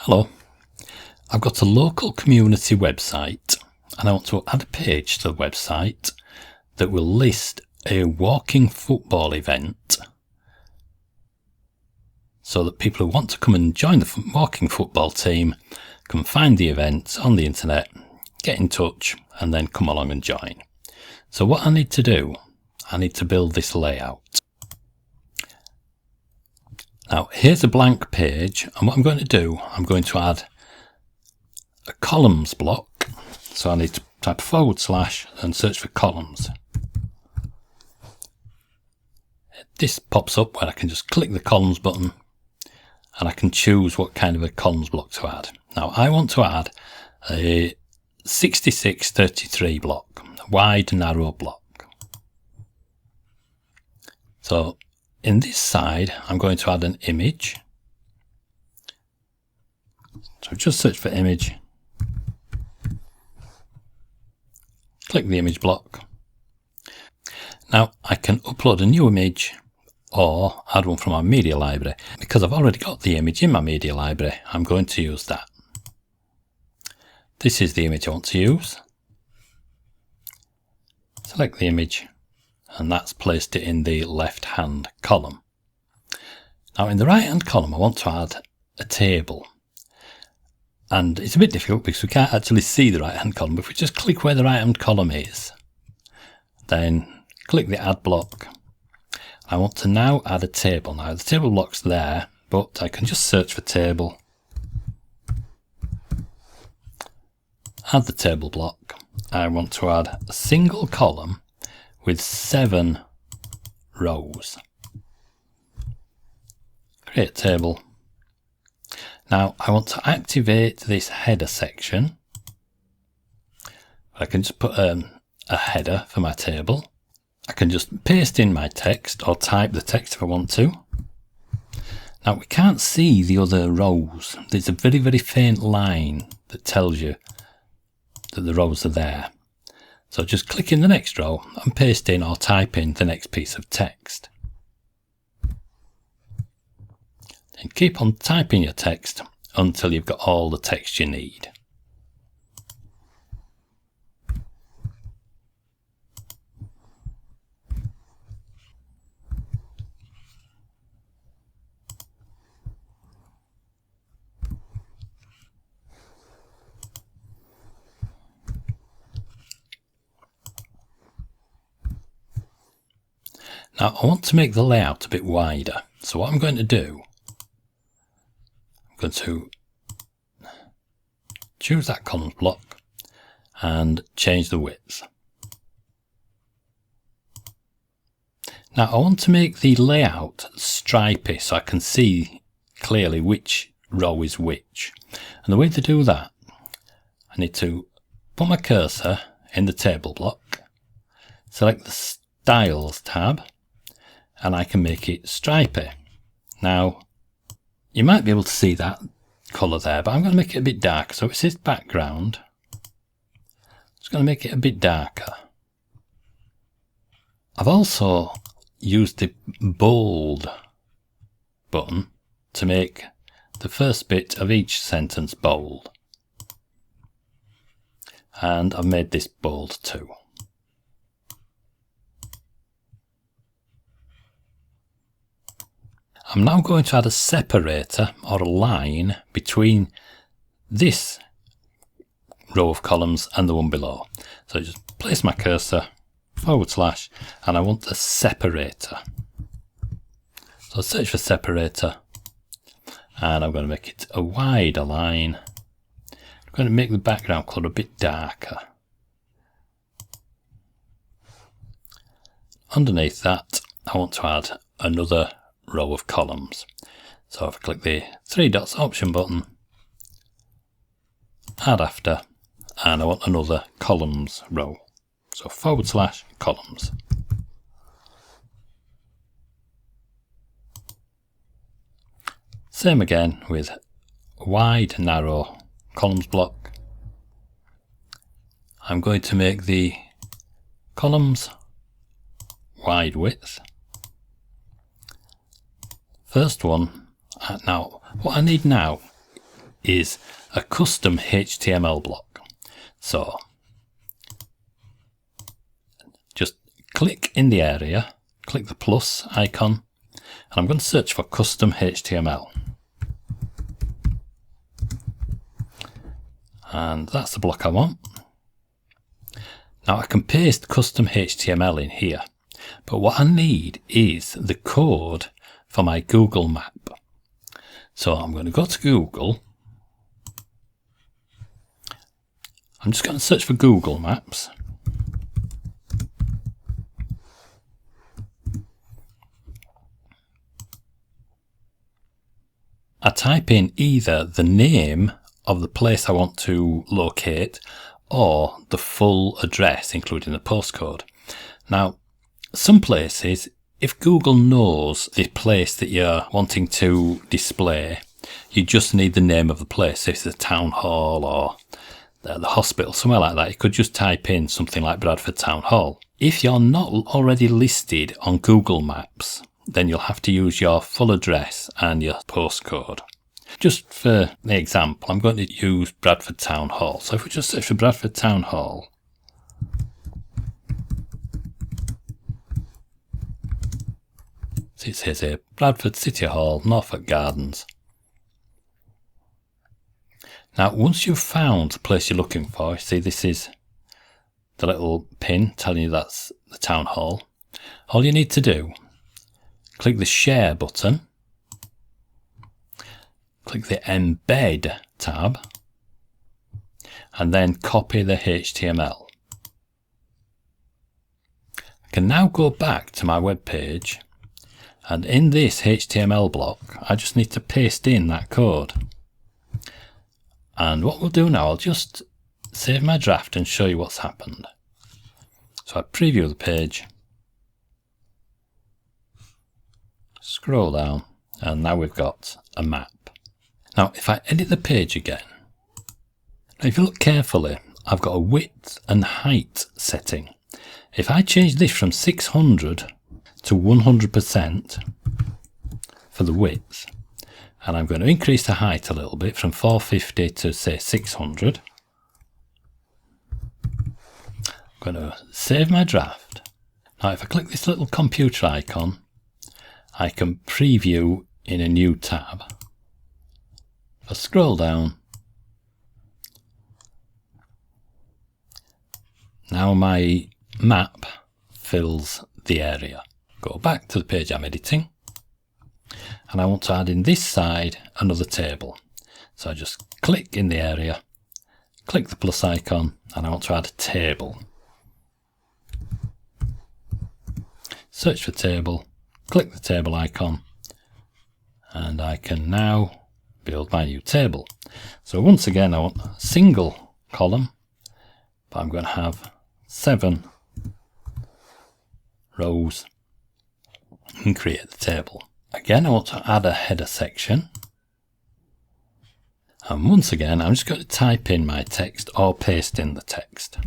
Hello, I've got a local community website and I want to add a page to the website that will list a walking football event so that people who want to come and join the walking football team can find the event on the internet, get in touch and then come along and join. So what I need to do, I need to build this layout. Now here's a blank page, and what I'm going to do, I'm going to add a columns block. So I need to type / and search for columns. This pops up where I can just click the columns button and I can choose what kind of a columns block to add. Now I want to add a 6633 block, a wide narrow block. So in this side, I'm going to add an image. So just search for image. Click the image block. Now I can upload a new image or add one from our media library. Because I've already got the image in my media library, I'm going to use that. This is the image I want to use. Select the image. And that's placed it in the left hand column. Now in the right hand column I want to add a table, and it's a bit difficult because we can't actually see the right hand column, but if we just click where the right hand column is, then click the add block. I want to now add a table. Now the table block's there, but I can just search for table, add the table block. I want to add a single column with 7 rows. Create table. Now I want to activate this header section. I can just put a header for my table. I can just paste in my text or type the text if I want to. Now we can't see the other rows. There's a very, very faint line that tells you that the rows are there. So just click in the next row and paste in or type in the next piece of text. And keep on typing your text until you've got all the text you need. Now I want to make the layout a bit wider, so what I'm going to do, I'm going to choose that columns block and change the width. Now I want to make the layout stripy so I can see clearly which row is which. And the way to do that, I need to put my cursor in the table block, select the Styles tab, and I can make it stripy. Now, you might be able to see that colour there, but I'm going to make it a bit darker. So it says background. I'm just going to make it a bit darker. I've also used the bold button to make the first bit of each sentence bold. And I've made this bold too. I'm now going to add a separator or a line between this row of columns and the one below. So just place my cursor / and I want a separator. So I'll search for separator and I'm going to make it a wider line. I'm going to make the background colour a bit darker. Underneath that I want to add another row of columns. So if I click the 3 dots option button, add after, and I want another columns row. So / columns. Same again with wide narrow columns block. I'm going to make the columns wide width. First one, now what I need now is a custom HTML block. So just click in the area, click the plus icon, and I'm going to search for custom HTML. And that's the block I want. Now I can paste custom HTML in here, but what I need is the code for my Google map. So I'm going to go to Google. I'm just going to search for Google Maps. I type in either the name of the place I want to locate or the full address, including the postcode. Now, some places, if Google knows the place that you're wanting to display, you just need the name of the place. If it's a town hall or the hospital, somewhere like that, you could just type in something like Bradford Town Hall. If you're not already listed on Google Maps, then you'll have to use your full address and your postcode. Just for the example, I'm going to use Bradford Town Hall. So if we just search for Bradford Town Hall, so it says here, Bradford City Hall, Norfolk Gardens. Now, once you've found the place you're looking for, see this is the little pin telling you that's the town hall. All you need to do, click the share button, click the embed tab, and then copy the HTML. I can now go back to my web page, and in this HTML block, I just need to paste in that code. And what we'll do now, I'll just save my draft and show you what's happened. So I preview the page, scroll down, and now we've got a map. Now, if I edit the page again, now if you look carefully, I've got a width and height setting. If I change this from 600 to 100% for the width, and I'm going to increase the height a little bit from 450 to say 600. I'm going to save my draft. Now if I click this little computer icon, I can preview in a new tab. If I scroll down, now my map fills the area. Go back to the page I'm editing. And I want to add in this side another table. So I just click in the area, click the plus icon, and I want to add a table. Search for table, click the table icon, and I can now build my new table. So once again, I want a single column, but I'm going to have 7 rows and create the table. Again, I want to add a header section. And once again, I'm just going to type in my text or paste in the text.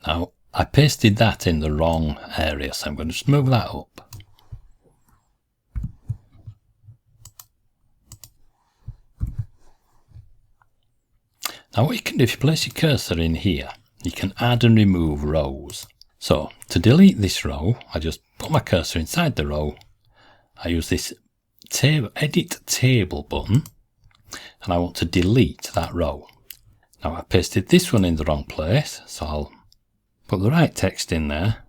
Now, I pasted that in the wrong area, so I'm going to just move that up. Now, what you can do, if you place your cursor in here, you can add and remove rows. So to delete this row, I just put my cursor inside the row. I use this edit table button, and I want to delete that row. Now I pasted this one in the wrong place, so I'll put the right text in there.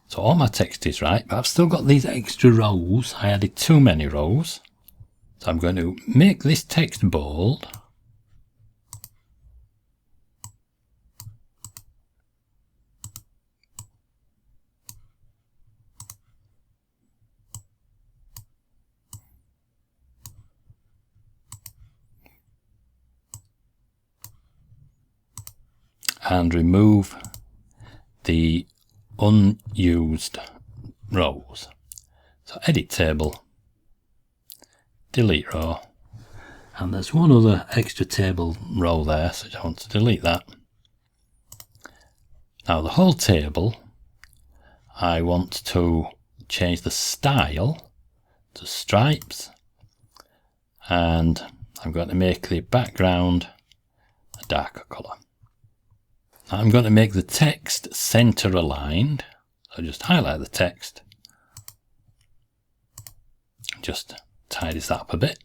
So all my text is right, but I've still got these extra rows. I added too many rows. So I'm going to make this text bold. And remove the unused rows. So edit table, delete row, and there's one other extra table row there, so I want to delete that. Now the whole table I want to change the style to stripes, and I'm going to make the background a darker colour. I'm going to make the text center aligned. So just highlight the text, just tidies that up a bit.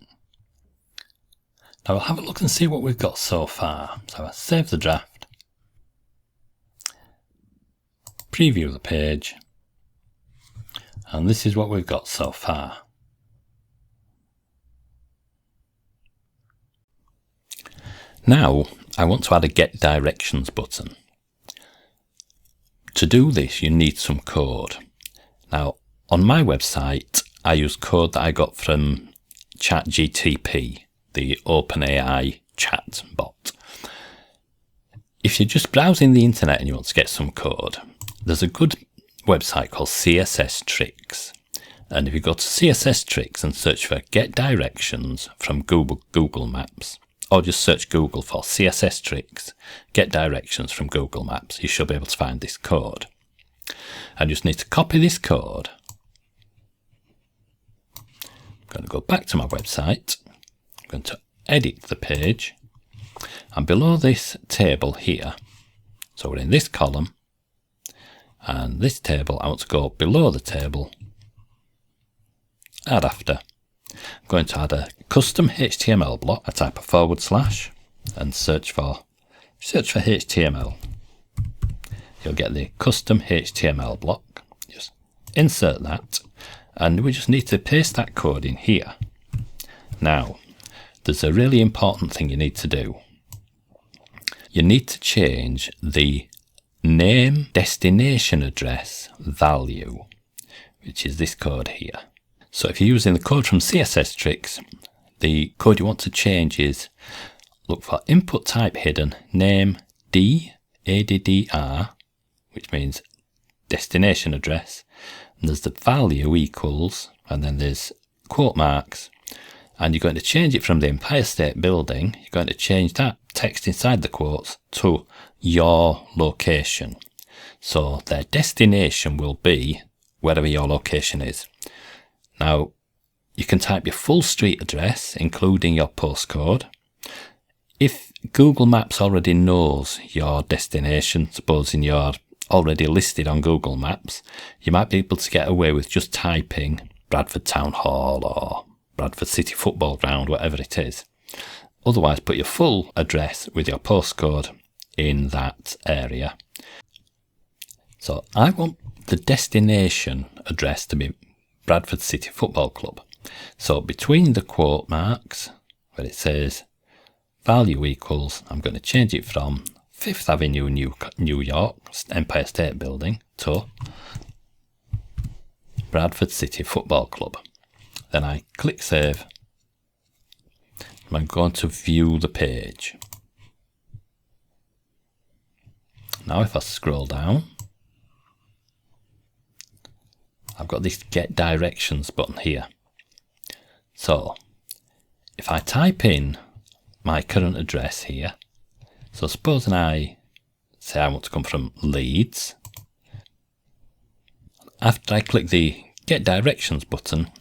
Now we'll have a look and see what we've got so far. So I save the draft, preview the page, and this is what we've got so far. Now I want to add a Get Directions button. To do this, you need some code. Now on my website, I use code that I got from ChatGTP, the OpenAI chat bot. If you're just browsing the internet and you want to get some code, there's a good website called CSS Tricks. And if you go to CSS Tricks and search for Get Directions from Google Maps, or just search Google for CSS Tricks, Get Directions from Google Maps, you should be able to find this code. I just need to copy this code. I'm going to go back to my website. I'm going to edit the page, and below this table here, so we're in this column, and this table, I want to go below the table, add after. I'm going to add a custom HTML block. I type a / and search for HTML. You'll get the custom HTML block. Just insert that, and we just need to paste that code in here. Now, there's a really important thing you need to do. You need to change the name destination address value, which is this code here. So if you're using the code from CSS Tricks, the code you want to change is, look for input type hidden, name ADDR, which means destination address, and there's the value equals, and then there's quote marks, and you're going to change it from the Empire State Building, you're going to change that text inside the quotes to your location. So their destination will be wherever your location is. Now, you can type your full street address, including your postcode. If Google Maps already knows your destination, supposing you're already listed on Google Maps, you might be able to get away with just typing Bradford Town Hall or Bradford City Football Ground, whatever it is. Otherwise, put your full address with your postcode in that area. So I want the destination address to be Bradford City Football Club. So between the quote marks, where it says value equals, I'm going to change it from 5th Avenue, New York, Empire State Building, to Bradford City Football Club. Then I click Save. I'm going to view the page. Now if I scroll down, I've got this Get Directions button here. So if I type in my current address here, so supposing I say I want to come from Leeds, after I click the Get Directions button,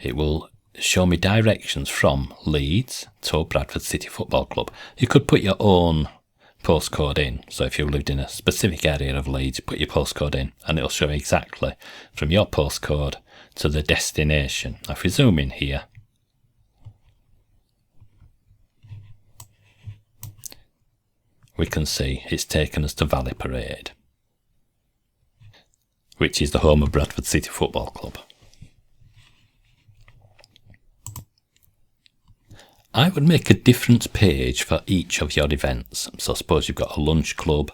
it will show me directions from Leeds to Bradford City Football Club. You could put your own postcode in. So if you lived in a specific area of Leeds, put your postcode in and it'll show exactly from your postcode to the destination. Now if we zoom in here, we can see it's taken us to Valley Parade, which is the home of Bradford City Football Club. I would make a different page for each of your events. So suppose you've got a lunch club,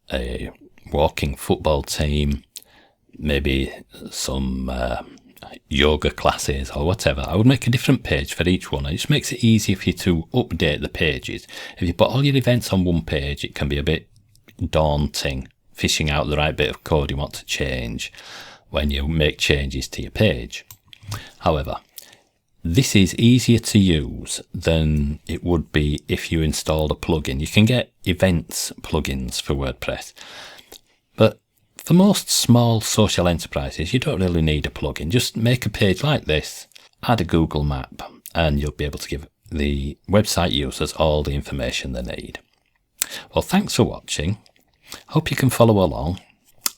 a walking football team, maybe some yoga classes or whatever. I would make a different page for each one. It just makes it easy for you to update the pages. If you put all your events on one page, it can be a bit daunting, fishing out the right bit of code you want to change when you make changes to your page. However, this is easier to use than it would be if you installed a plugin. You can get events plugins for WordPress, but For most small social enterprises, you don't really need a plugin. Just make a page like this, add a Google map, and you'll be able to give the website users all the information they need. Well, thanks for watching. Hope you can follow along,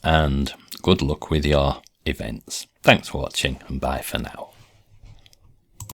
and good luck with your events. Thanks for watching, and bye for now.